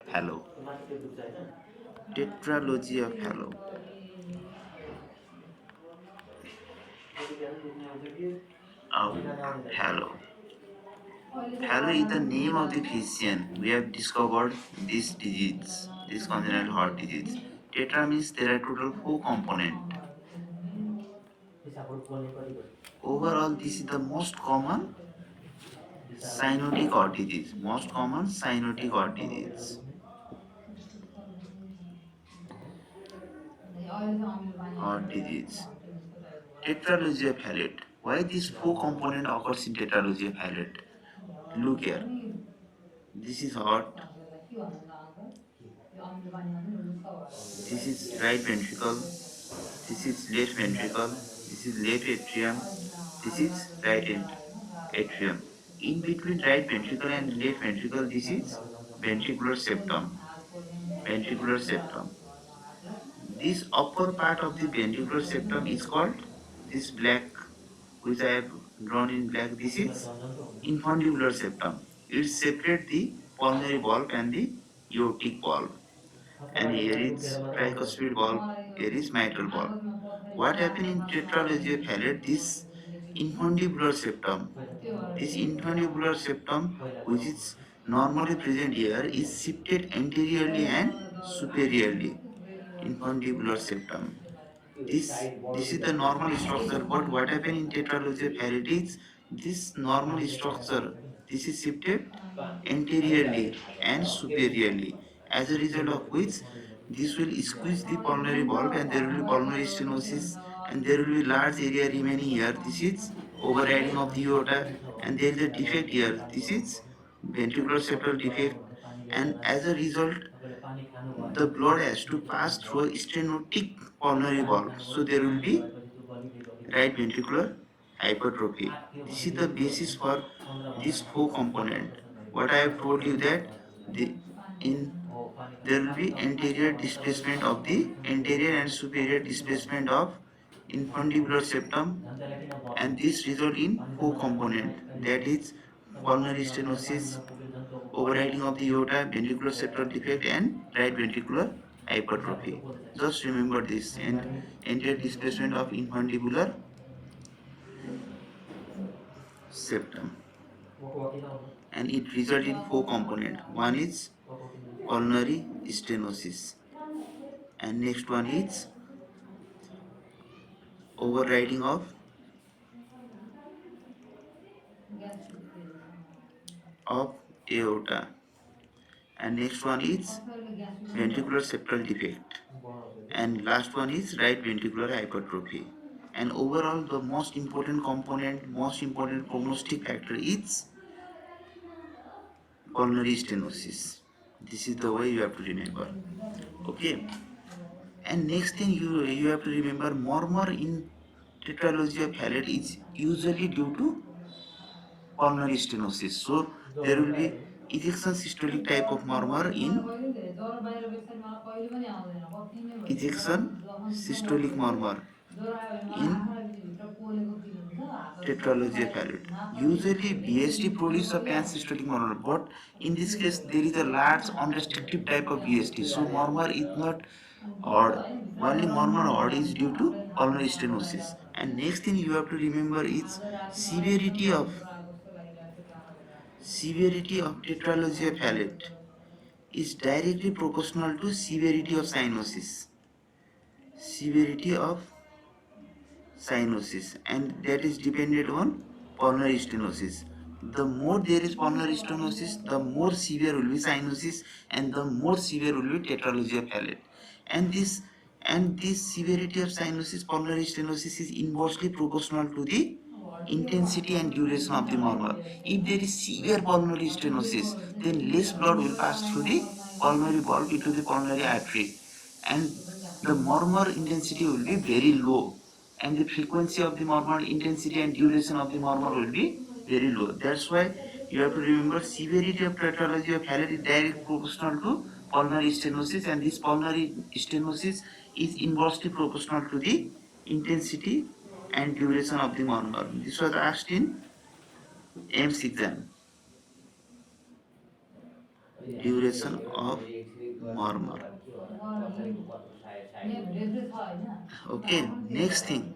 Hello. Tetralogy of Halo. Of Halo. Halo is the name of the physician. We have discovered this disease, this congenital heart disease. Tetra means there are total four components. Overall, this is the most common cyanotic heart disease. Most common cyanotic heart disease. Heart disease. Tetralogy of Fallot. Why this four component occurs in tetralogy of Fallot? Look here. This is heart. This is right ventricle. This is left ventricle. This is left atrium. This is atrium. In between right ventricle and left ventricle, this is ventricular septum. Ventricular septum. This upper part of the ventricular septum is called this black, which I have drawn in black. This is infundibular septum. It separates the pulmonary valve and the aortic valve. And here is tricuspid valve, here is mitral valve. What happens in tetralogy of Fallot? This infundibular septum, which is normally present here, is shifted anteriorly and superiorly. Infundibular septum. This is the normal structure, but what happens in tetralogy of Fallot is this normal structure, this is shifted anteriorly and superiorly, as a result of which this will squeeze the pulmonary valve and there will be pulmonary stenosis and there will be large area remaining here. This is overriding of the aorta and there is a defect here. This is ventricular septal defect, and as a result the blood has to pass through a stenotic pulmonary valve. So there will be right ventricular hypertrophy. This is the basis for this four component. What I have told you that the, in there will be anterior and superior displacement of infundibular septum, and this result in four component, that is pulmonary stenosis, overriding of the aorta, ventricular septal defect, and right ventricular hypertrophy. Just remember this, and anterior displacement of infundibular septum, and it result in four component. One is pulmonary stenosis, and next one is overriding of aorta, and next one is ventricular septal defect, and last one is right ventricular hypertrophy. And overall the most important component, most important prognostic factor is pulmonary stenosis. This is the way you have to remember. Okay, and next thing you have to remember, murmur in tetralogy of Fallot is usually due to pulmonary stenosis. So there will be ejection systolic type of murmur in ejection systolic murmur in tetralogy of Fallot. Usually VSD produces a pansystolic murmur, but in this case there is a large unrestricted type of VSD. So murmur is not odd. Only murmur odd is due to pulmonary stenosis. And next thing you have to remember is severity of tetralogy of Fallot is directly proportional to severity of cyanosis. Severity of cyanosis, and that is dependent on pulmonary stenosis. The more there is pulmonary stenosis, the more severe will be cyanosis, and the more severe will be tetralogy of Fallot. And this severity of cyanosis, pulmonary stenosis, is inversely proportional to the intensity and duration of the murmur. If there is severe pulmonary stenosis, then less blood will pass through the pulmonary valve into the pulmonary artery, and the murmur intensity will be very low, and the frequency of the murmur, intensity and duration of the murmur will be very low. That's why you have to remember severity of tetralogy of Fallot is direct proportional to pulmonary stenosis, and this pulmonary stenosis is inversely proportional to the intensity and duration of the murmur. This was asked in AIMS exam. duration of murmur. Okay, next thing,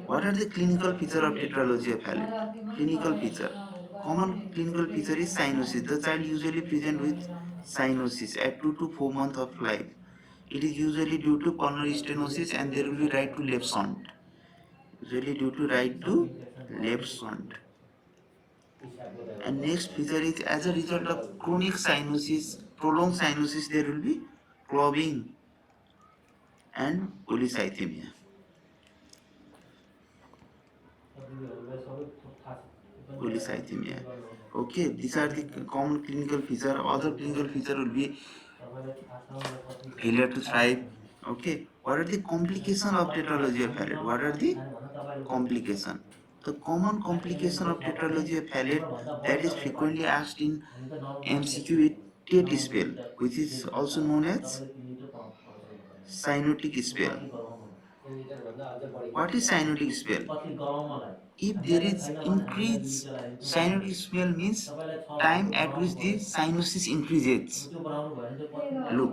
what are the clinical feature of tetralogy of Fallot? Clinical feature. Common clinical feature is cyanosis. The child usually present with cyanosis at 2 to 4 months of life. It is usually due to pulmonary stenosis and there will be right to left shunt. Usually due to right to left shunt. And next feature is as a result of chronic cyanosis, prolonged cyanosis, there will be clogging and polycythemia. Polycythemia. Okay, these are the common clinical feature. Other clinical feature will be failure to thrive. Okay, what are the complications of tetralogy of Fallot? What are the complications? The common complication of tetralogy of Fallot that is frequently asked in MCQ is Tate spell, which is also known as cyanotic spell. What is cyanotic spell? If there is increase, cyanotic spell means time at which the cyanosis increases. Look,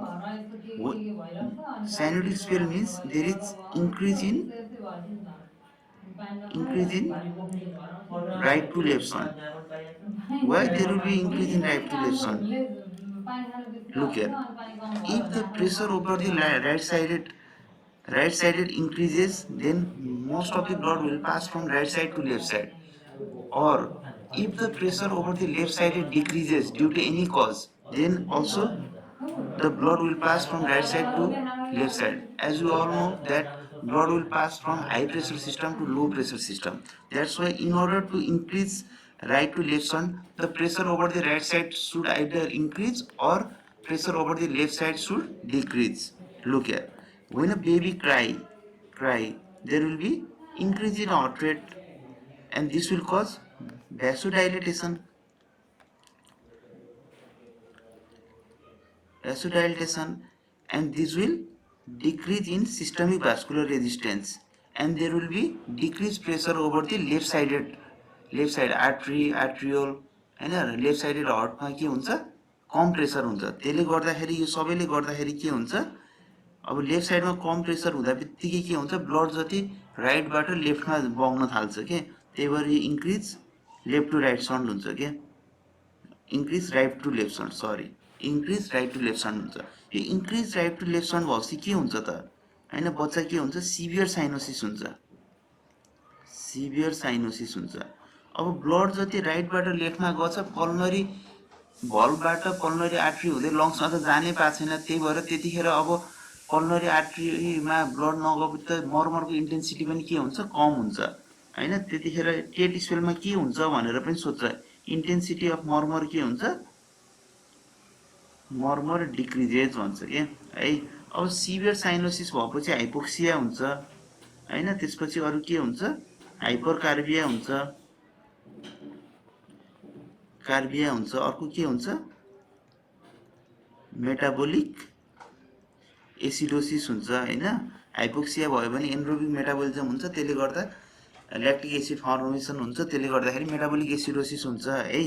cyanotic spell means there is increase in right to left shunt. Why there will be increase in right to left shunt? Look here. If the pressure over the right sided increases, then most of the blood will pass from right side to left side. Or if the pressure over the left side decreases due to any cause, then also the blood will pass from right side to left side. As you all know that blood will pass from high pressure system to low pressure system. That's why in order to increase right to left shunt, the pressure over the right side should either increase or pressure over the left side should decrease. Look here. When a baby cry, there will be increase in heart rate and this will cause vasodilatation. And this will decrease in systemic vascular resistance and there will be decreased pressure over the left side arteriole हैन left sided हार्टमा के हुन्छ कम pressure हुन्छ त्यसले गर्दाखेरि यो सबैले गर्दाखेरि के हुन्छ अब लेफ्ट साइडमा कम प्रेसर हुँदा बित्तिकै के हुन्छ ब्लड जति राइटबाट लेफ्टमा बग्न थाल्छ के त्यही भएर यो increase left to right shunt हुन्छ के increase right to left shunt sorry increase right to left shunt हुन्छ यो increase right to left shunt भएपछि के हुन्छ त हैन बच्चा के हुन्छ सिभियर साइनोसिस हुन्छ अब ब्लड जति राइटबाट लेफ्टमा गछ पल्मनरी भल्भबाट पल्मनरी आर्टरी हुँदै लङ्समा त जानै पाएको छैन त्यही भएर त्यतिखेर अब पल्मनरी आर्टरीमा ब्लड नगएपछि त मर्मरको इन्टेन्सिटी पनि के हुन्छ कम हुन्छ हैन त्यतिखेर टेट स्पेलमा के हुन्छ भनेर पनि सोध्छ इन्टेन्सिटी अफ मर्मर के हुन्छ मर्मर डिक्रिजेज भन्छ के है अब सिभियर साइनोसिस भएपछि हाइपोक्सिया हुन्छ हैन त्यसपछि अरु के हुन्छ हाइपरकार्बिया हुन्छ अर्को के हुन्छ मेटाबोलिक एसिडोसिस हुन्छ हैन हाइपोक्सिया भयो भने एनरोबिक मेटाबोलिजम हुन्छ त्यसले गर्दा ल्याक्टिक एसिड फर्मेसन हुन्छ त्यसले गर्दाखेरि मेटाबोलिक एसिडोसिस हुन्छ है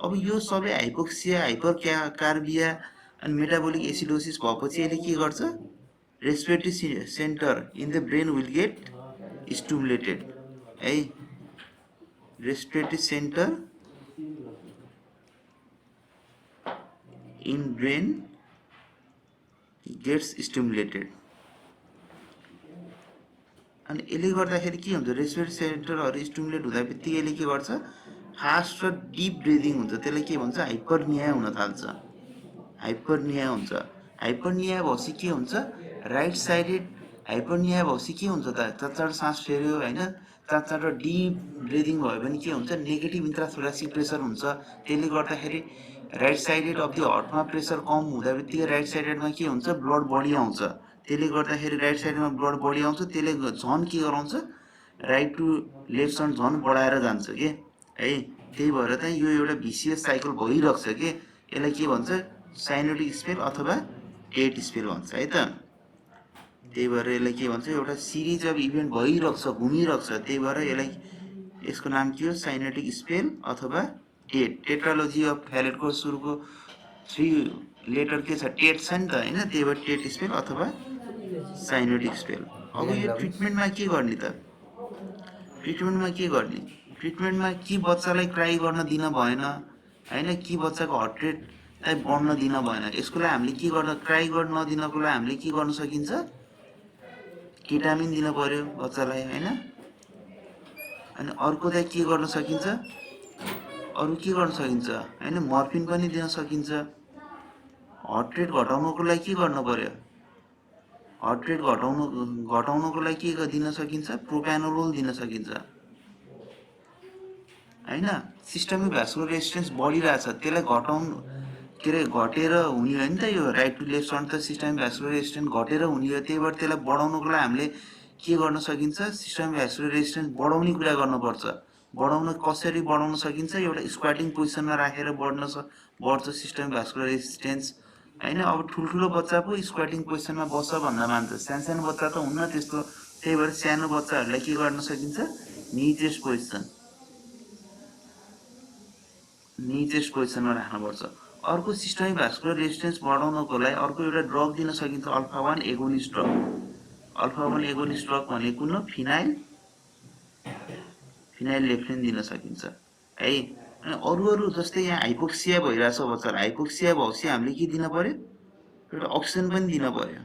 अब यो सबै हाइपोक्सिया हाइपरकार्बिया अनि मेटाबोलिक एसिडोसिस भएपछि यसले के गर्छ respiratory centre in the brain will get stimulated है respiratory centre in brain gets stimulated अनि यसले गर्दाखेरि के हुन्छ रेस्पिरेटरी सेन्टरहरु स्टिमुलेट हुँदा बित्तिकै यसले के गर्छ फास्ट र डीप ब्रिदिङ हुन्छ त्यसलाई के भन्छ हाइपरनिया हुन थाल्छ हाइपरनिया हुन्छ हाइपरनिया भएपछि के हुन्छ राइट साइडेड हाइपरनिया भएपछि के हुन्छ त चाँचाँडो सास फेर्यो हैन चाँचाँडो डीप ब्रिदिङ भयो भने के हुन्छ नेगेटिभ इन्ट्राथोरासिक प्रेसर हुन्छ त्यसले गर्दाखेरि राइट साइडेड अफ द हार्टमा प्रेसर कम हुँदा बित्तिकै राइट साइडेडमा के हुन्छ ब्लड बढी आउँछ त्यसले गर्दाखेरि राइट साइडमा ब्लड बढी आउँछ त्यसले झन के गराउँछ राइट टु लेफ्ट सन्ट झन बढाएर जान्छ के है त्यही भएर चाहिँ यो एउटा भिसियस साइकल भइरहेको छ के यसलाई के भन्छ साइनोटिक स्पेल अथवा टेट स्पेल भन्छ है त त्यही भएर यसलाई के भन्छ एउटा सिरिज अफ इभेन्ट भइरहेको छ घुमिरहेको छ त्यही भएर यसलाई यसको नाम के हो साइनोटिक स्पेल अथवा टेट्रालोजी अफ फ्यालेटको थ्री लेटर के छ टेट छ नि त होइन, त्यही भएर टेट स्पेल अथवा साइनोटिक स्पेल। अब यो ट्रिटमेन्टमा के गर्ने त, ट्रिटमेन्टमा के गर्ने, ट्रिटमेन्टमा कि बच्चालाई क्राई गर्न दिन भएन होइन, कि बच्चाको हार्ट रेटलाई बढ्न दिन भएन। यसको लागि हामीले के गर्न, क्राई गर्न नदिनको लागि हामीले के गर्न सकिन्छ, केटामिन दिन पर्यो बच्चालाई होइन। अनि अर्को चाहिँ के गर्न सकिन्छ, अरू के गर्न सकिन्छ होइन, मर्फिन पनि दिन सकिन्छ। हार्ट रेट घटाउनको लागि के गर्न पर्यो, हार्ट रेट घटाउनको लागि के दिन सकिन्छ, प्रोप्यानोलोल दिन सकिन्छ होइन। सिस्टमिक भ्यास्कुलर रेजिस्टेन्स बढिरहेछ, त्यसलाई घटाउनु के अरे घटेर हुने हो नि त, यो राइट टु लेफ्ट सन्ट त सिस्टमिक भ्यास्कुलर रेजिस्टेन्स घटेर हुने हो। त्यही भएर त्यसलाई बढाउनको लागि हामीले के गर्न सकिन्छ, सिस्टमिक भ्यास्कुलर रेजिस्टेन्स बढाउने कुरा गर्नुपर्छ। बढाउन कसरी बढाउन सकिन्छ, एउटा स्क्वाटिङ पोजिसनमा राखेर बढ्छ सिस्टमिक भ्यास्कुलर रेजिस्टेन्स होइन। अब ठुल्ठुलो बच्चा पो स्क्वाटिङ पोजिसनमा बस्छ भन्दा मान्छ, सानो बच्चा त हुन्न त्यस्तो। त्यही भएर सानो बच्चाहरूलाई के गर्न सकिन्छ, निचेस्ट पोजिसनमा राख्नुपर्छ। अर्को सिस्टमिक भ्यास्कुलर रेजिस्टेन्स बढाउनको लागि अर्को एउटा ड्रग दिन सकिन्छ, alpha 1 agonist drug. Alpha 1 agonist drug भनेको न फिनाइललेफ्रिन दिन सकिन्छ है। अनि अरू जस्तै यहाँ हाइपोक्सिया भइरहेछ बच्चालाई, हाइपोक्सिया भएपछि हामीले के दिन पर्यो, एउटा अक्सिजन पनि दिन पर्यो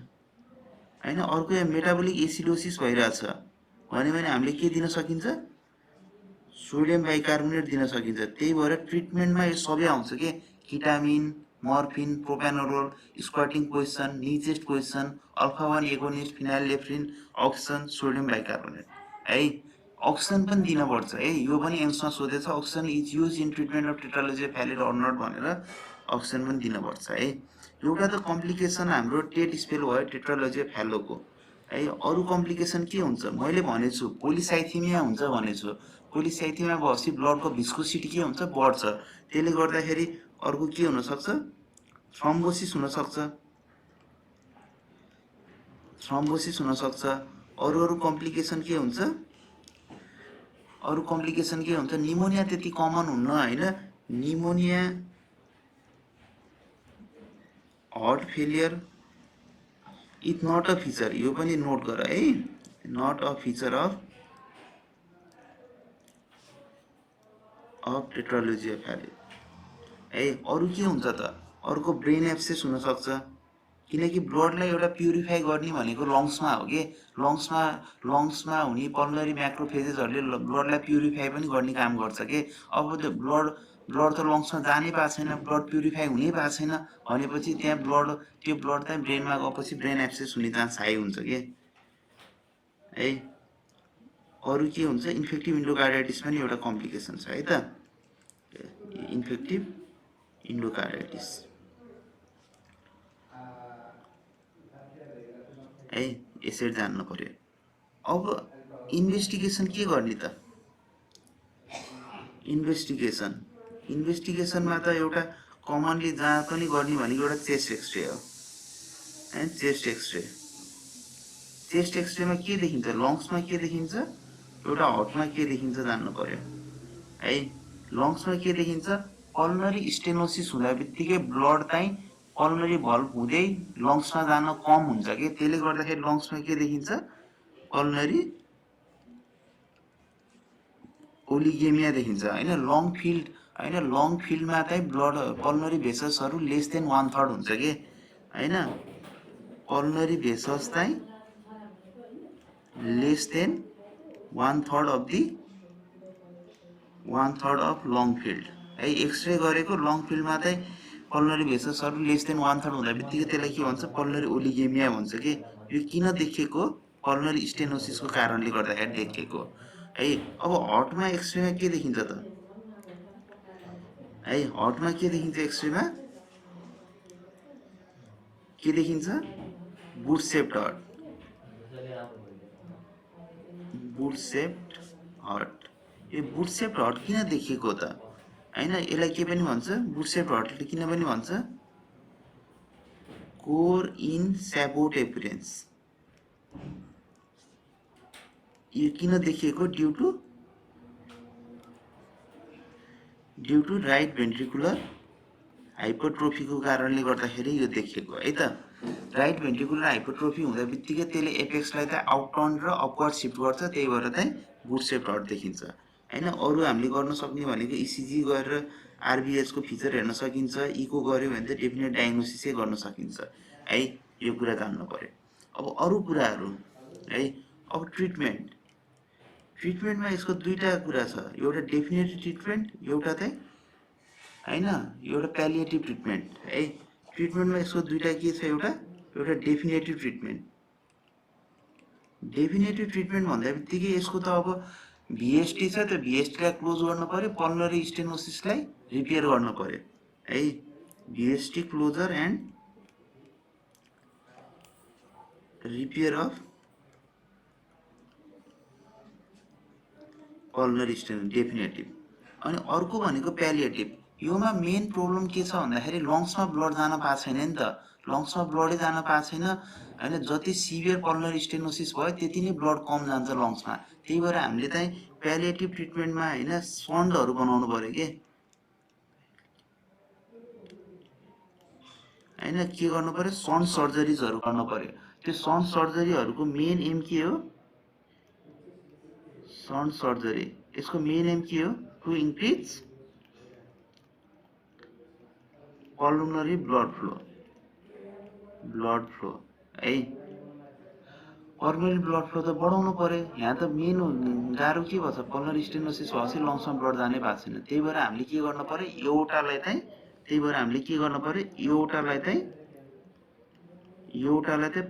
होइन। अर्को यहाँ मेटाबोलिक एसिडोसिस भइरहेछ भने हामीले के दिन सकिन्छ, सोडियम बाइकार्बोनेट दिन सकिन्छ। त्यही भएर ट्रिटमेन्टमा यो सबै आउँछ के, ketamine, morphine, propranolol, squatting position, knee chest position, alpha 1 agonist, phenylephrine, oxygen, sodium bicarbonate है। अक्सिजन पनि दिनुपर्छ है, यो पनि एम्समा सोधेछ, oxygen is use in treatment of टेट्रालोजिया Fallot or not भनेर अक्सिजन पनि दिनुपर्छ है। एउटा त कम्प्लिकेसन हाम्रो टेट स्पेल भयो टेट्रालोजिया फ्यालोको है। अरू कम्प्लिकेसन के हुन्छ, मैले भनेछु पोलिसाइथेमिया हुन्छ भनेछु। पोलिसाइथेमिया भएपछि ब्लडको भिस्कोसिटी के हुन्छ, बढ्छ। त्यसले गर्दाखेरि अर्को के हुनसक्छ, थ्रम्बोसिस हुनसक्छ। अरू कम्प्लिकेसन के हुन्छ, निमोनिया त्यति कमन हुन्न होइन। Pneumonia, heart failure is not a feature, यो पनि नोट गर है, not a feature of टेट्रालोजिया Fallot है। अरू के हुन्छ त, अर्को ब्रेन एब्सेस हुनसक्छ, किनकि ब्लडलाई एउटा प्युरिफाई गर्ने भनेको लङ्समा हो कि, लङ्समा हुने पल्मनरी म्याक्रोफेजेसहरूले ब्लडलाई प्युरिफाई पनि गर्ने काम गर्छ कि। अब त्यो ब्लड त लङ्समा जानै पाएको छैन, ब्लड प्युरिफाई हुनै पाएको छैन भनेपछि त्यहाँ त्यो ब्लड चाहिँ ब्रेनमा गएपछि ब्रेन एब्सेस हुने चान्स हाई हुन्छ कि है। अरू के हुन्छ, इन्फेक्टिभ इन्डोकार्डाइटिस पनि एउटा कम्प्लिकेसन छ है त, इन्फेक्टिभ इन्डोकार्डाइटिस है, यसरी जान्नु पर्यो। अब इन्भेस्टिगेसन के गर्ने त, इन्भेस्टिगेसनमा त एउटा कमनली जहाँ पनि गर्ने भनेको एउटा चेस्ट एक्सरे हो है। चेस्ट एक्सरेमा के देखिन्छ, लङ्समा के देखिन्छ, एउटा हार्टमा के देखिन्छ जान्नु पर्यो है। लङ्समा के देखिन्छ, पल्मनरी स्टेनोसिस हुँदा बित्तिकै ब्लड चाहिँ पल्मनरी भल्भ हुँदै लङ्समा जान कम हुन्छ कि, त्यसले गर्दाखेरि लङ्समा के देखिन्छ, पल्मनरी ओलिगेमिया देखिन्छ होइन। लङ फिल्डमा चाहिँ ब्लड पल्मनरी भेसल्सहरू लेस देन 1/3 हुन्छ कि होइन। पल्मनरी भेसल्स चाहिँ less than 1/3 of long field है। एक्सरे गरेको लङ फिल्डमा चाहिँ पल्मनरी भेसल्सहरू लेस देन 1/3 हुँदा बित्तिकै त्यसलाई के भन्छ, पल्मनरी ओलिगेमिया भन्छ कि। यो किन देखिएको, पल्मनरी स्टेनोसिसको कारणले गर्दाखेरि देखिएको है। अब हार्टमा एक्सरेमा के देखिन्छ त है, हार्टमा के देखिन्छ, एक्सरेमा के देखिन्छ, बुट सेप्ड हार्ट। यो बुट सेप्ड हार्ट किन देखिएको त होइन, यसलाई के पनि भन्छ, बुट सेप्ड हार्टले किन पनि भन्छ, कोर इन स्यापोट एपिरेन्स। यो किन देखिएको, ड्यु टु राइट भेन्ट्रिकुलर हाइपरट्रोफीको कारणले गर्दाखेरि यो देखिएको है त। राइट भेन्ट्रिकुलर हाइपरट्रोफी हुँदा बित्तिकै त्यसले एपेक्सलाई त आउटटर्न र अपवर्ड सिफ्ट गर्छ, त्यही भएर चाहिँ बुट सेप्ड हर्ट देखिन्छ हैन। अरू हामीले गर्न सक्ने भनेको इसिजी गरेर आरबिएचको फिचर हेर्न सकिन्छ, इको गऱ्यो भने त डेफिनेट डायग्नोसिसै गर्न सकिन्छ है। यो कुरा जान्नु पर्यो। अब अरू कुराहरू है। अब ट्रिटमेन्टमा यसको दुईटा कुरा छ, एउटा डेफिनेटिभ ट्रिटमेन्ट, एउटा चाहिँ हैन एउटा प्यालिएटिभ ट्रिटमेन्ट है। ट्रिटमेन्टमा यसको दुईटा के छ, एउटा डेफिनेटिभ ट्रिटमेन्ट। डेफिनेटिभ ट्रिटमेन्ट भन्दा बित्तिकै यसको त अब भिएसटी छ, त्यो भिएसटीलाई क्लोज गर्नु पर्यो, पल्मोनरी स्टेनोसिसलाई रिपेयर गर्नु पर्यो है। VST closure and repair of pulmonary stenosis definitive. अनि अर्को भनेको प्यालिएटिभ। योमा मेन प्रब्लम के छ भन्दाखेरि लङ्समा ब्लड जान पाएको छैन नि त। लङ्समा ब्लडै जान पाएको छैन हैन। जति सिभियर पल्मोनरी स्टेनोसिस भयो त्यति नै ब्लड कम जान्छ लङ्समा। त्यही भएर हामीले चाहिँ प्यालिएटिभ ट्रिटमेन्टमा हैन सन्डहरू बनाउनु पर्यो के हैन। के गर्नु पर्यो, सन्ड सर्जरीजहरू गर्नु पर्यो। त्यो सन्ड सर्जरीहरूको मेन एम के हो, सन्ड सर्जरी यसको मेन एम के हो, to increase pulmonary blood flow है। पल्मोनरी ब्लड फ्लो त बढाउनु पर्यो। यहाँ त मेन गाह्रो के भन्छ, पल्मोनरी स्टेनोसिस भएपछि लङ्समा ब्लड जानै भएको छैन। त्यही भएर हामीले के गर्नु पर्यो, एउटालाई चाहिँ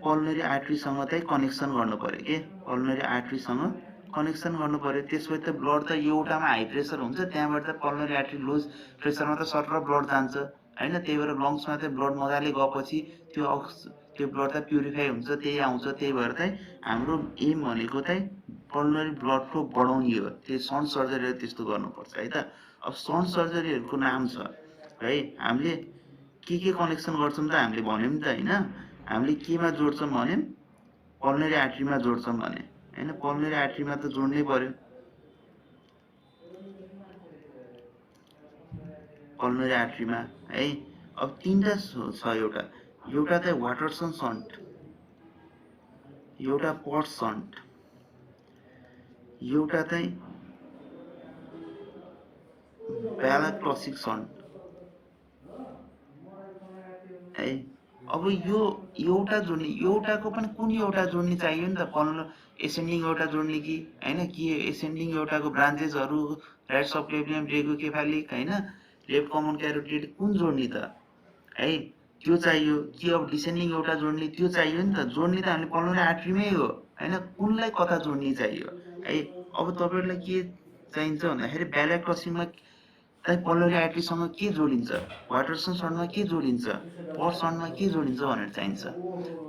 पल्मोनरी आर्ट्रीसँग चाहिँ कनेक्सन गर्नु पर्यो के, पल्मोनरी आर्ट्रीसँग कनेक्सन गर्नु पर्यो। त्यसपछि त ब्लड त एउटामा हाई प्रेसर हुन्छ, त्यहाँबाट त पल्मोनरी आर्ट्री लो प्रेसरमा त सर ब्लड जान्छ हैन। त्यही भएर लङ्समा चाहिँ ब्लड मजाले गएपछि त्यो ब्लड त प्युरिफाई हुन्छ, त्यही आउँछ। त्यही भएर चाहिँ हाम्रो एम भनेको चाहिँ पल्मोनरी ब्लड फ्लो बढाउने हो। त्यो सन्ड सर्जरीहरू त्यस्तो गर्नुपर्छ है त। अब सन्ड सर्जरीहरूको नाम छ है। हामीले के कनेक्सन गर्छौँ त हामीले भन्यौँ नि त हैन। हामीले केमा जोड्छौँ भन्यौँ, पल्मोनरी आर्ट्रीमा जोड्छौँ भने हैन। पल्मोनरी आर्ट्रीमा त जोड्नै पर्यो, पल्मोनरी आर्ट्रीमा है। अब तीनटा छ, एउटा चाहिँ वाटरसन सन्ट, एउटा पट सन्ट, एउटा चाहिँ ब्यालाक्लसिक सन्ट है। अब यो एउटा जोड्ने, एउटाको पनि कुन एउटा जोड्ने चाहियो नि त। एसेन्डिङ एउटा जोड्ने कि हैन, कि एसेन्डिङ एउटाको ब्रान्चेसहरू राइट सबक्लेवियम ब्रेकोकेफालिक हैन, लेफ्ट कमन क्यारोटिड कुन जोड्ने त है, त्यो चाहियो कि अब डिसेन्डिङ एउटा जोड्ने त्यो चाहियो नि त। जोड्ने त हामीले पल्मोनरी आर्ट्रीमै हो हैन, कुनलाई कता जोड्ने चाहियो है। अब तपाईँहरूलाई के चाहिन्छ भन्दाखेरि ब्यालाक्लसिङमा चाहिँ पल्मोनरी आर्ट्रीसँग के जोडिन्छ, वाटरसन सन्डमा के जोडिन्छ, पट सन्डमा के जोडिन्छ भनेर चाहिन्छ।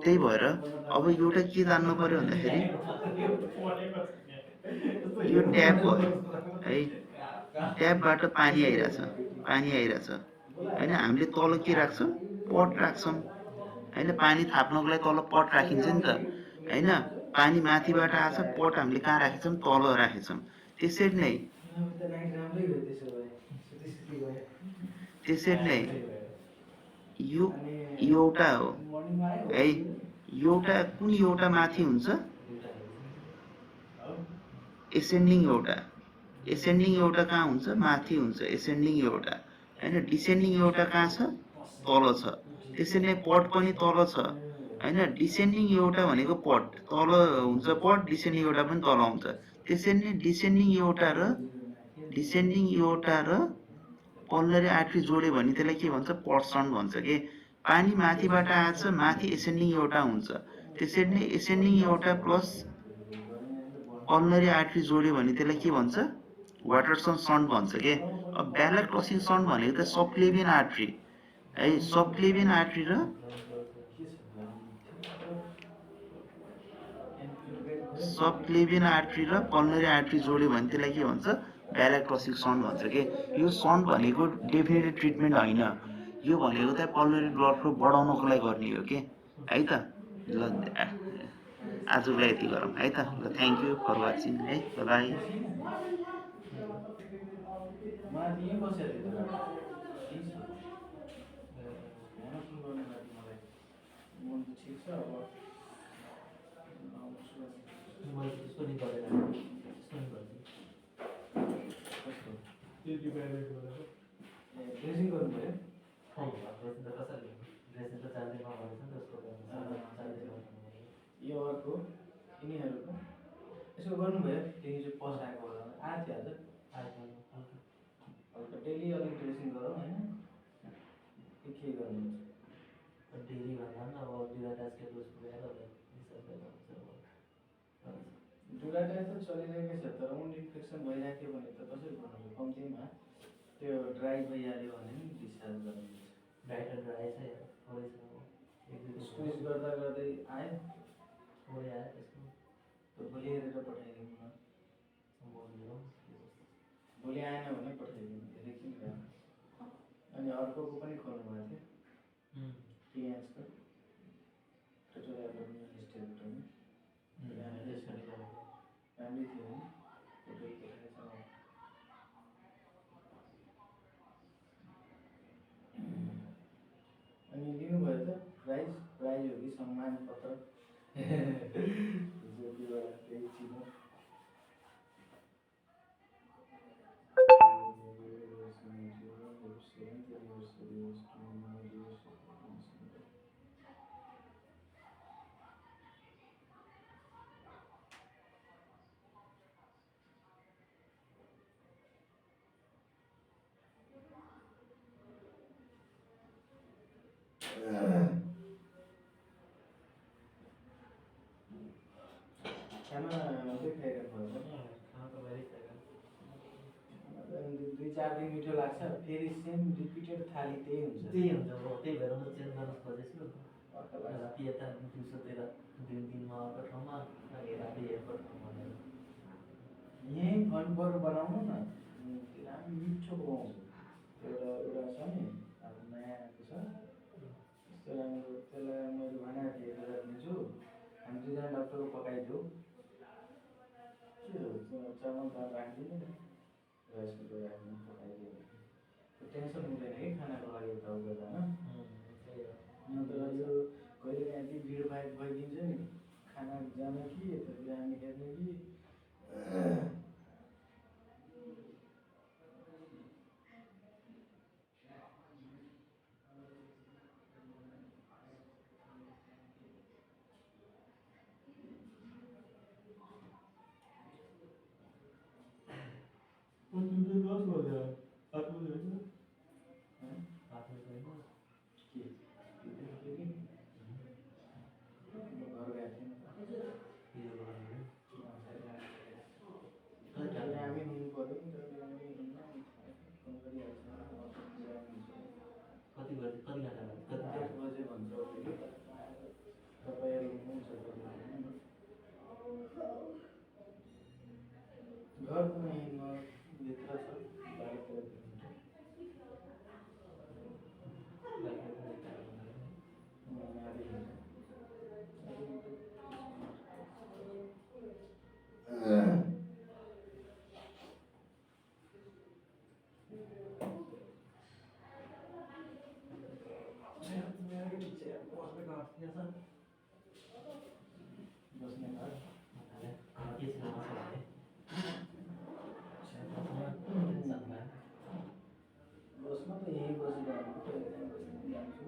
त्यही भएर अब एउटा के जान्नु पर्यो भन्दाखेरि यो ट्याप हो है, ट्यापबाट पानी आइरहेछ हैन। हामीले तल के राख्छौँ, पट राख्छौँ हैन। पानी थाप्नको लागि तल पट राखिन्छ नि त हैन। पानी माथिबाट आछ, पट हामीले कहाँ राखेछौँ, तल राखेछौँ। त्यसरी नै यो एउटा हो है। एउटा कुन एउटा माथि हुन्छ, एसेन्डिङ एउटा कहाँ हुन्छ, माथि हुन्छ एसेन्डिङ एउटा हैन। डिसेन्डिङ एउटा कहाँ छ, तल छ। त्यसरी नै पट पनि तल छ हैन। डिसेन्डिङ एउटा भनेको पट तल हुन्छ, पट डिसेन्डिङ एउटा पनि तल आउँछ। त्यसरी नै डिसेन्डिङ एउटा र पल्मोनरी आर्ट्री जोड्यो भने त्यसलाई के भन्छ, पट सन्ड भन्छ के। पानी माथिबाट आछ, माथि एसेन्डिङ एउटा हुन्छ। त्यसरी नै एसेन्डिङ एउटा प्लस पल्मोनरी आर्ट्री जोड्यो भने त्यसलाई के भन्छ, वाटरसन सन्ड भन्छ के। अब ब्यालाक्लसिक सन्ड भनेको त सबक्लेवियन आर्ट्री है। सबक्लेवियन आर्ट्री र पल्मोनरी आर्ट्री जोड्यो भने त्यसलाई के भन्छ, ब्यालाक्लसिक सन्ड भन्छ के। यो सन्ड भनेको डेफिनेटिभ ट्रिटमेन्ट होइन, यो भनेको चाहिँ पल्मोनरी ब्लड फ्लो बढाउनको लागि गर्ने हो के है त। ल आजको लागि यति गरौँ है त। ल थ्याङ्क यू फर वाचिङ है, बाई। ठिक छ अब आउँछु मैले त्यसको नि गरेर त्यसको नि गर्छु कस्तो त्यो डिपार्टमेन्ट गरेर ए ड्रेसिङ गर्नुभयो खै ड्रेसिङ त कसरी ड्रेसिङ त 4 दिनमा भएछ नि त उसको गर्नु 4 दिनमा गर्नु यो अर्को यिनीहरूको यसो गर्नुभयो त्यही चाहिँ पसाएको होला आएको थियो आज आइफोन हल्का डेली अलिक ड्रेसिङ गरौँ होइन के गर्नुहुन्छ डेली भन्दा पनि अब डिराटासको डोज पुऱ्याएर होला डुलाटाइ त चलिरहेकै छ तर उन्ड इन्फेक्सन भइराख्यो भने त कसरी गर्नुहुन्छ कम्तीमा त्यो ड्राई भइहाल्यो भने नि डिस्चार्ज गर्नुहुन्छ डाइट ड्राई छ थोरै छ स्क्विज गर्दा गर्दै आयो थोरै आयो त्यसको त भोलि हेरेर पठाइदिनु न भोलि आएन भने पठाइदिनु एकछिन अनि अर्कोको पनि खोल्नु भएको थियो टिएन्सको टोटल एभरेज हिस्टेक्टोमी राम्रै थियो नि टोटल पठाएछ अनि लिनुभयो त प्राइज प्राइज हो कि सम्मान पत्र ज्योतिबाट त्यही चिनो खाना मात्रै खाइरहेको भयो खाना त भएरै छैन 2-4 दिन मिठो लाग्छ फेरि सेम रिपिटेड थाली त्यही हुन्छ त्यही हुन्छ अब त्यही भएर म चेन्ज गर्न खोजेछु अर्को लाग्छ राति यता दिउँसोतिर दिनमा अर्को ठाउँमा अनि राति अर्को ठाउँमा भनेर यहीँ फनपर बनाउनु न राम्रो मिठो पकाउँछु एउटा एउटा छ नि अब नयाँ आएको छ त्यस्तो राम्रो त्यसलाई मैले भनेको थिएँ एउटा दिन्छु हामी दुईजना डक्टरको पकाइदेऊ के हो चामल दाल राखिदिनु राइस कुकर राख्नु पकाइदियो टेन्सन हुँदैन कि खानाको लागि यताउता जान नत्र यो कहिले काहीँ यति भिडभाड भइदिन्छ नि खाना जान कि यतातिर हामी हेर्ने कि तुझे दस बजे आठ बजे घर गएको थिएँ हामी हुनु पऱ्यो नि त फोन गरिहाल्छ कति बजे कति घन्टा कति 8 बजे भन्छ तपाईँहरू हुनुहुन्छ घर कुनै भित्र छ बाहिरतिर बस्ने घर के छ भने बसमा त यहीँ बसिरहेको कहिले काहीँ जान्छु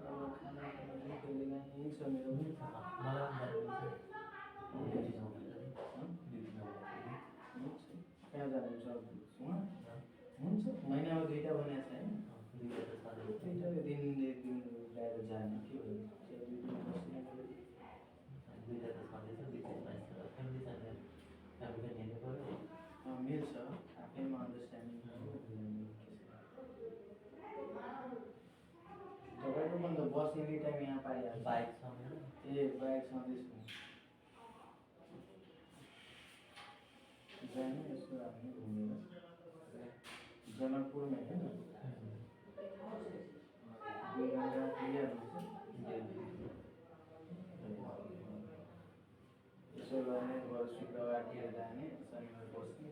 अब खाना कहिले काहीँ यहीँ छ मेरो पनि कहाँ जानुहुन्छ हुन्छ महिनामा 2टा बनाएको छ होइन 2टाले दिन एक दिन ल्याएर जाने के हो मिल्छ आफैमा अन्डरस्ट्यान्डिङ तपाईँको पनि त बस एनी टाइम यहाँ पाइहाल्छ बाइक छ ए बाइक छँदैछ जाने यसो हामी घुमेर जनकपुरमा होइन 2 घन्टा क्लियर हुन्छ यसो गर्ने शुक्रबारतिर जाने शनिबार बस्ने